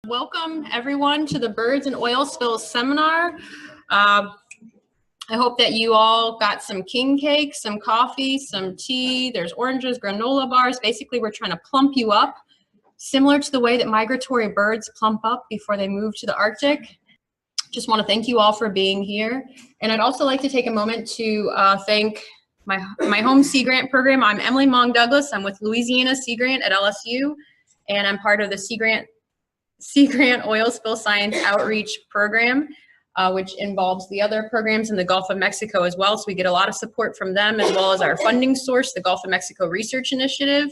Welcome everyone to the Birds and Oil Spills seminar. I hope that you all got some king cake, some coffee, some tea. There's oranges, granola bars. Basically, we're trying to plump you up, similar to the way that migratory birds plump up before they move to the Arctic. Just want to thank you all for being here. And I'd also like to take a moment to thank my home Sea Grant program. I'm Emily Maung-Douglass. I'm with Louisiana Sea Grant at LSU, and I'm part of the Sea Grant Oil Spill Science Outreach Program, which involves the other programs in the Gulf of Mexico as well. So we get a lot of support from them, as well as our funding source, the Gulf of Mexico Research Initiative.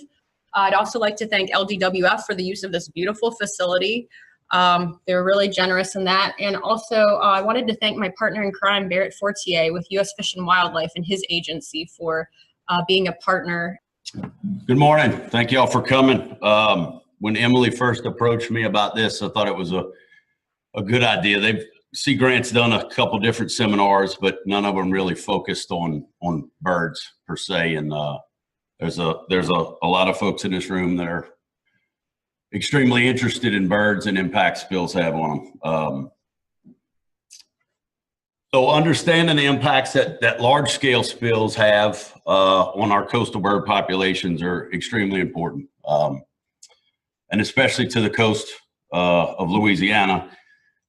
I'd also like to thank LDWF for the use of this beautiful facility. They were really generous in that. And also I wanted to thank my partner in crime, Barret Fortier with U.S. Fish and Wildlife and his agency for being a partner. Good morning. Thank you all for coming. When Emily first approached me about this, I thought it was a good idea. Sea Grant's done a couple different seminars, but none of them really focused on birds per se. And there's a lot of folks in this room that are extremely interested in birds and impact spills have on them. So understanding the impacts that large scale spills have on our coastal bird populations are extremely important. And especially to the coast of Louisiana,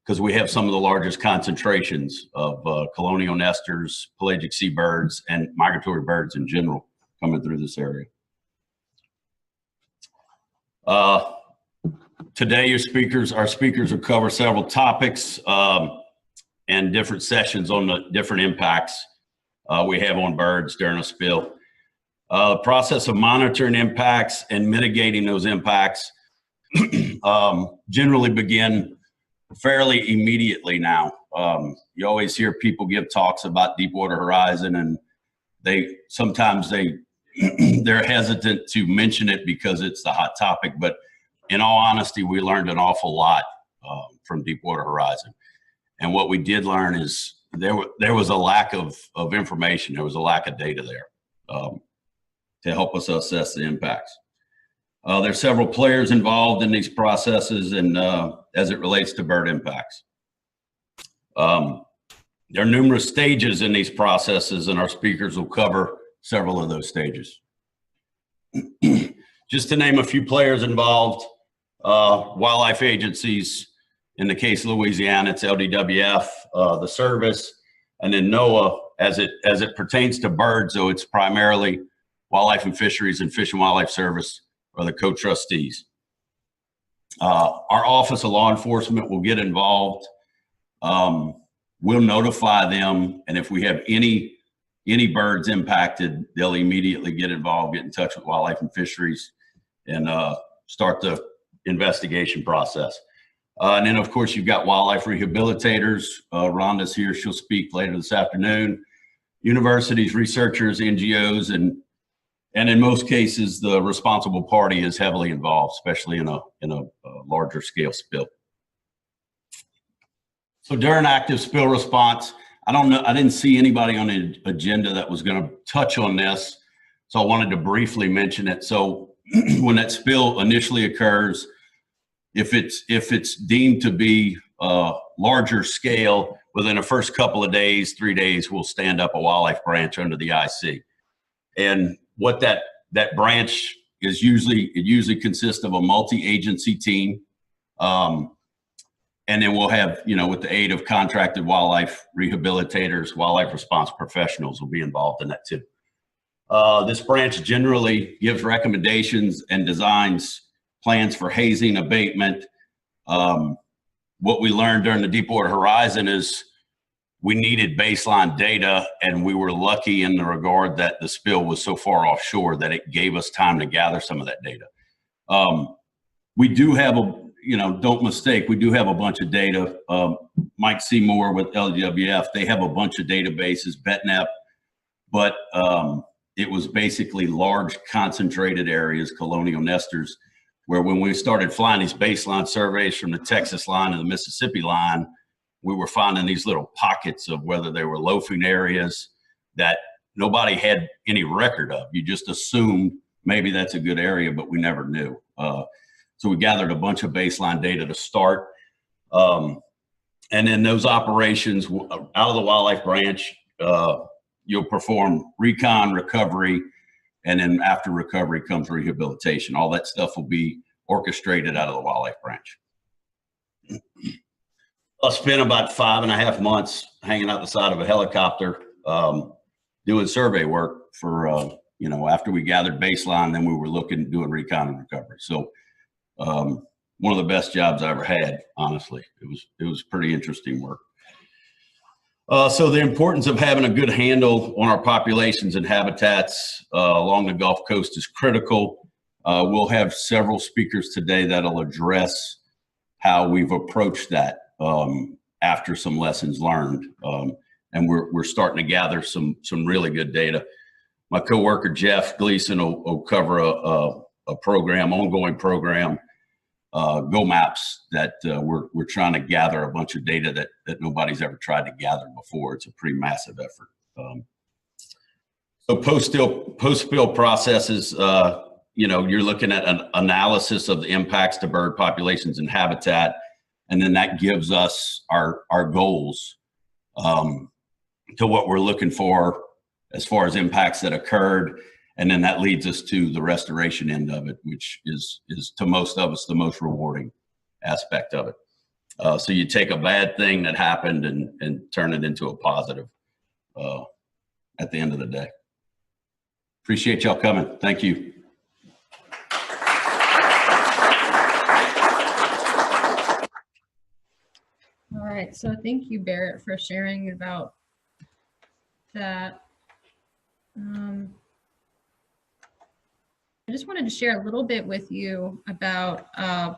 because we have some of the largest concentrations of colonial nesters, pelagic seabirds, and migratory birds in general coming through this area. Today, our speakers will cover several topics and different sessions on the different impacts we have on birds during a spill. The process of monitoring impacts and mitigating those impacts generally begin fairly immediately now. You always hear people give talks about Deepwater Horizon, and sometimes they're hesitant to mention it because it's the hot topic. But in all honesty, we learned an awful lot from Deepwater Horizon. And what we did learn is there was a lack of information. There was a lack of data there to help us assess the impacts. There's several players involved in these processes and as it relates to bird impacts. There are numerous stages in these processes, and our speakers will cover several of those stages. Just to name a few players involved, wildlife agencies. In the case of Louisiana, it's LDWF, the service, and then NOAA. As it pertains to birds, though, it's primarily Wildlife and Fisheries and Fish and Wildlife Service are the co-trustees. Our Office of Law Enforcement will get involved. We'll notify them, and if we have any birds impacted, they'll immediately get involved, get in touch with Wildlife and Fisheries, and start the investigation process. And then, of course, you've got wildlife rehabilitators. Rhonda's here. She'll speak later this afternoon. Universities, researchers, NGOs, and in most cases, the responsible party is heavily involved, especially in a larger scale spill. So during active spill response, I didn't see anybody on the agenda that was going to touch on this, so I wanted to briefly mention it. So when that spill initially occurs, if it's deemed to be larger scale, within the first couple of days, 3 days, we'll stand up a wildlife branch under the IC. And what that branch is usually consists of a multi-agency team. And then we'll have, with the aid of contracted wildlife rehabilitators, wildlife response professionals will be involved in that too. This branch generally gives recommendations and designs plans for hazing abatement. What we learned during the Deepwater Horizon is we needed baseline data, and we were lucky in the regard that the spill was so far offshore that it gave us time to gather some of that data. We do have don't mistake, we do have a bunch of data. Mike Seymour with LDWF, they have a bunch of databases, BetNep, but it was basically large concentrated areas, colonial nesters, where when we started flying these baseline surveys from the Texas line and the Mississippi line, we were finding these little pockets of whether they were loafing areas that nobody had any record of. You just assumed maybe that's a good area, but we never knew. So we gathered a bunch of baseline data to start. And then those operations out of the wildlife branch, you'll perform recon, recovery, and then after recovery comes rehabilitation. All that stuff will be orchestrated out of the wildlife branch. I spent about 5.5 months hanging out the side of a helicopter doing survey work for, you know, after we gathered baseline, then we were doing recon and recovery. So one of the best jobs I ever had, honestly. It was pretty interesting work. So the importance of having a good handle on our populations and habitats along the Gulf Coast is critical. We'll have several speakers today that'll address how we've approached that after some lessons learned. And we're starting to gather some really good data. My coworker, Jeff Gleason, will cover a program, ongoing program, Go Maps, that we're trying to gather a bunch of data that nobody's ever tried to gather before. It's a pretty massive effort. So post-spill processes, you know, you're looking at an analysis of the impacts to bird populations and habitat, and then that gives us our goals to what we're looking for as far as impacts that occurred. And then that leads us to the restoration end of it, which is to most of us the most rewarding aspect of it. So you take a bad thing that happened and turn it into a positive at the end of the day. Appreciate y'all coming. Thank you. All right, so thank you, Barrett, for sharing about that. I just wanted to share a little bit with you about the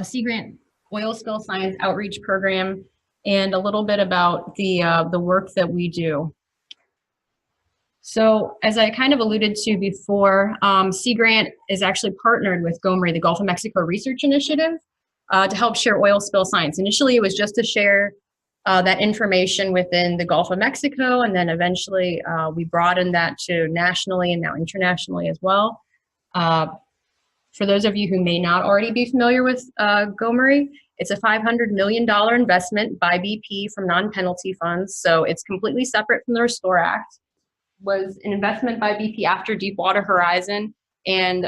Sea Grant Oil Spill Science Outreach Program and a little bit about the work that we do. So as I kind of alluded to before, Sea Grant is actually partnered with GOMRI, the Gulf of Mexico Research Initiative, to help share oil spill science. Initially, it was just to share that information within the Gulf of Mexico, and then eventually we broadened that to nationally and now internationally as well. For those of you who may not already be familiar with GOMRI, it's a $500 million investment by BP from non-penalty funds, so it's completely separate from the Restore Act. Was an investment by BP after Deepwater Horizon, and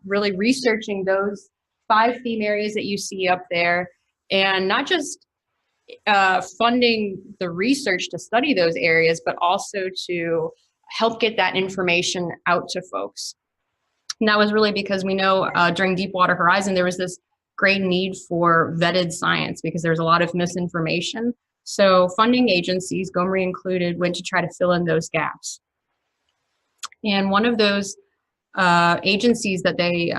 really researching those 5 theme areas that you see up there, and not just funding the research to study those areas, but also to help get that information out to folks. And that was really because we know during Deepwater Horizon, there was this great need for vetted science because there was a lot of misinformation. So funding agencies, GOMRI included, went to try to fill in those gaps. And one of those agencies that they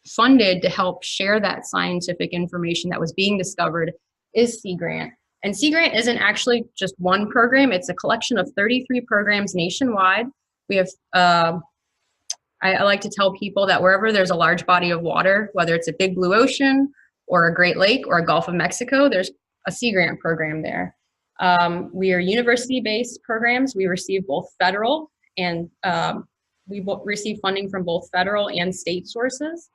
funded to help share that scientific information that was being discovered is Sea Grant. And Sea Grant isn't actually just one program, it's a collection of 33 programs nationwide. We have, I like to tell people that wherever there's a large body of water, whether it's a big blue ocean or a Great Lake or a Gulf of Mexico, there's a Sea Grant program there. We are university-based programs. We receive both federal and we receive funding from both federal and state sources.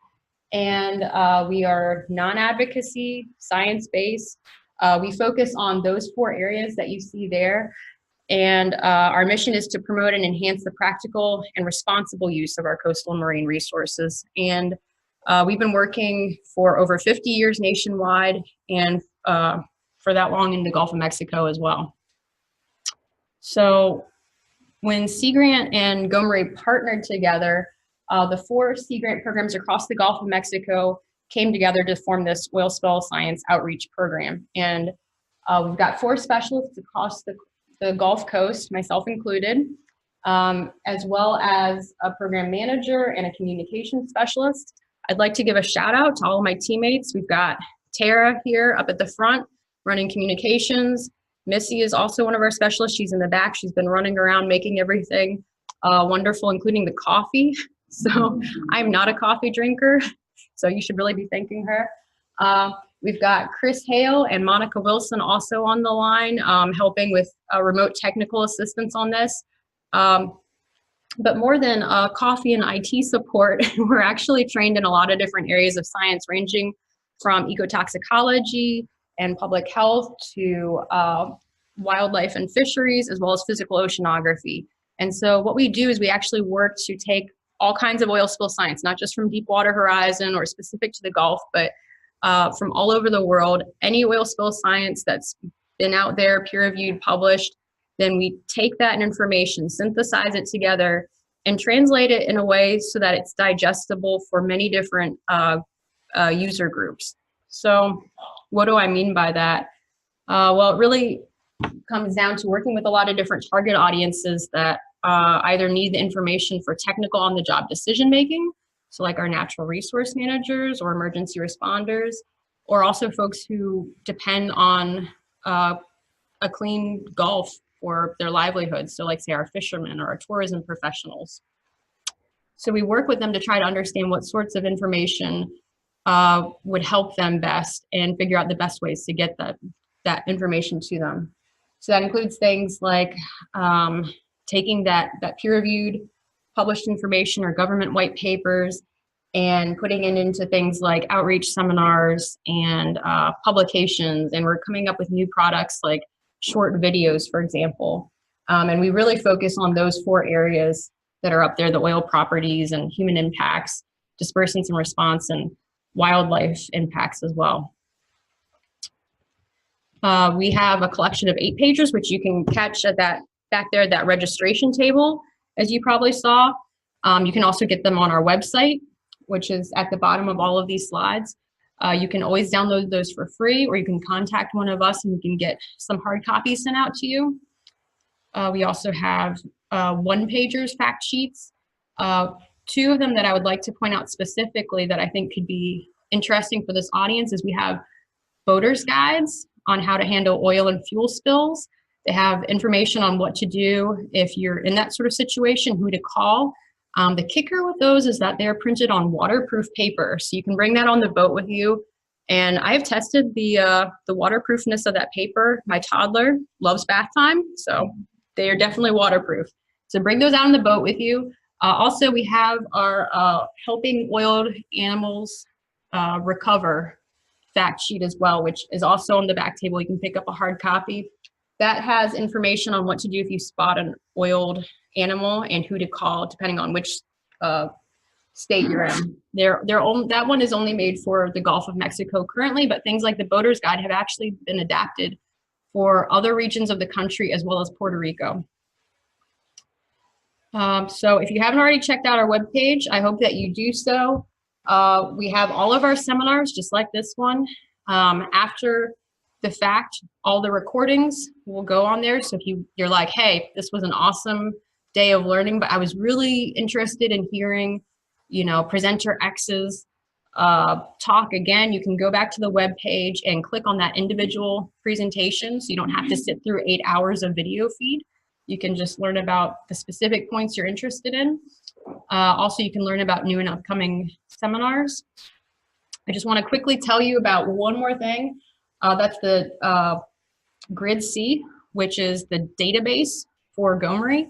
And we are non-advocacy, science-based. We focus on those 4 areas that you see there. And our mission is to promote and enhance the practical and responsible use of our coastal and marine resources. And we've been working for over 50 years nationwide, and for that long in the Gulf of Mexico as well. So when Sea Grant and GOMRI partnered together, the 4 Sea Grant programs across the Gulf of Mexico came together to form this oil spill science outreach program. And we've got 4 specialists across the Gulf Coast, myself included, as well as a program manager and a communications specialist. I'd like to give a shout out to all of my teammates. We've got Tara here up at the front running communications. Missy is also one of our specialists. She's in the back. She's been running around making everything wonderful, including the coffee. So I'm not a coffee drinker, so you should really be thanking her. We've got Chris Hale and Monica Wilson also on the line, helping with remote technical assistance on this. But more than coffee and IT support, we're actually trained in a lot of different areas of science, ranging from ecotoxicology and public health to wildlife and fisheries, as well as physical oceanography. And so what we do is we actually work to take all kinds of oil spill science, not just from Deepwater Horizon or specific to the Gulf, but from all over the world, any oil spill science that's been out there, peer-reviewed, published, then we take that information, synthesize it together, and translate it in a way so that it's digestible for many different user groups. So what do I mean by that? Well, it really comes down to working with a lot of different target audiences that either need the information for technical on-the-job decision-making, so like our natural resource managers or emergency responders, or also folks who depend on a clean Gulf for their livelihoods, so like say our fishermen or our tourism professionals. So we work with them to try to understand what sorts of information would help them best and figure out the best ways to get that information to them. So that includes things like taking that peer-reviewed published information or government white papers and putting it into things like outreach seminars and publications. And we're coming up with new products like short videos, for example. And we really focus on those 4 areas that are up there: the oil properties and human impacts, dispersants and response, and wildlife impacts as well. We have a collection of 8 pages, which you can catch at that back there, that registration table, as you probably saw. You can also get them on our website, which is at the bottom of all of these slides. You can always download those for free, or you can contact one of us and we can get some hard copies sent out to you. We also have 1-pagers, fact sheets. 2 of them that I would like to point out specifically that I think could be interesting for this audience is we have boaters' guides on how to handle oil and fuel spills. They have information on what to do if you're in that sort of situation, who to call. The kicker with those is that they're printed on waterproof paper, so you can bring that on the boat with you. And I've tested the waterproofness of that paper. My toddler loves bath time, so they are definitely waterproof. So bring those out on the boat with you. Also, we have our Helping Oiled Animals Recover fact sheet as well, which is also on the back table. You can pick up a hard copy. That has information on what to do if you spot an oiled animal and who to call, depending on which state you're in. That one is only made for the Gulf of Mexico currently, but things like the Boater's Guide have actually been adapted for other regions of the country as well as Puerto Rico. So if you haven't already checked out our webpage, I hope that you do so. We have all of our seminars, just like this one. After the fact, all the recordings will go on there. So if you're like, hey, this was an awesome day of learning, but I was really interested in hearing, presenter X's talk again, you can go back to the web page and click on that individual presentation. So you don't have to sit through 8 hours of video feed. You can just learn about the specific points you're interested in. Also, you can learn about new and upcoming seminars. I just want to quickly tell you about one more thing. That's the GridC, which is the database for GOMRI.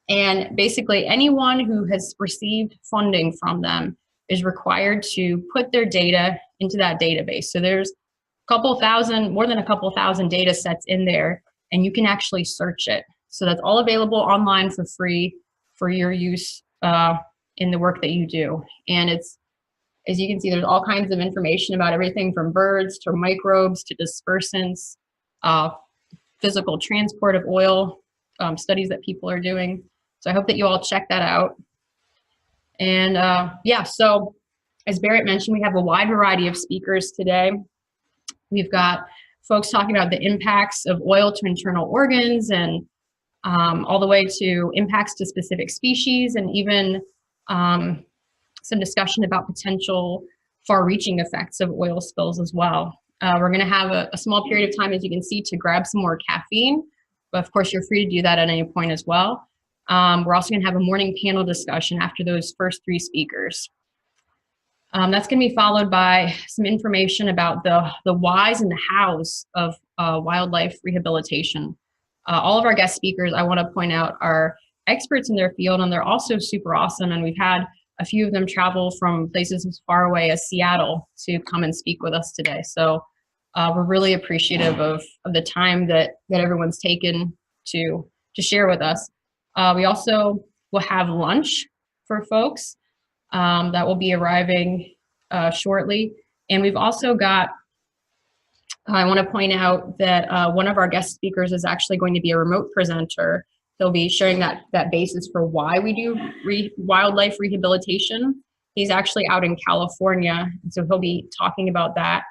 And basically anyone who has received funding from them is required to put their data into that database. So there's more than a couple thousand data sets in there, and you can actually search it. So that's all available online for free for your use in the work that you do. And it's, as you can see, there's all kinds of information about everything from birds to microbes to dispersants, physical transport of oil, studies that people are doing. So I hope that you all check that out. And yeah, so as Barrett mentioned, we have a wide variety of speakers today. We've got folks talking about the impacts of oil to internal organs and all the way to impacts to specific species, and even some discussion about potential far-reaching effects of oil spills as well. We're going to have a small period of time, as you can see, to grab some more caffeine, but of course you're free to do that at any point as well. We're also going to have a morning panel discussion after those first 3 speakers. That's going to be followed by some information about the whys and the hows of wildlife rehabilitation. All of our guest speakers, I want to point out, are experts in their field, and they're also super awesome. And we've had a few of them travel from places as far away as Seattle to come and speak with us today. So we're really appreciative of the time that everyone's taken to share with us. We also will have lunch for folks that will be arriving shortly. And we've also got, I want to point out that one of our guest speakers is actually going to be a remote presenter. He'll be sharing that basis for why we do wildlife rehabilitation. He's actually out in California, so he'll be talking about that.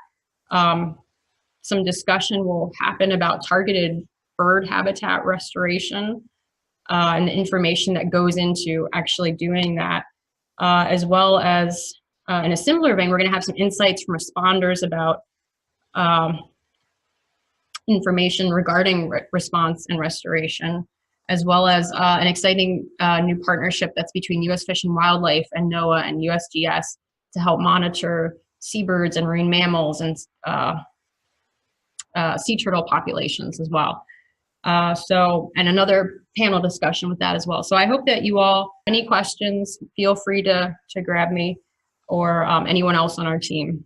Some discussion will happen about targeted bird habitat restoration and the information that goes into actually doing that, as well as in a similar vein, we're going to have some insights from responders about information regarding response and restoration, as well as an exciting new partnership that's between U.S. Fish and Wildlife and NOAA and USGS to help monitor seabirds and marine mammals and sea turtle populations as well. And another panel discussion with that as well. So I hope that you all, any questions, feel free to grab me or anyone else on our team.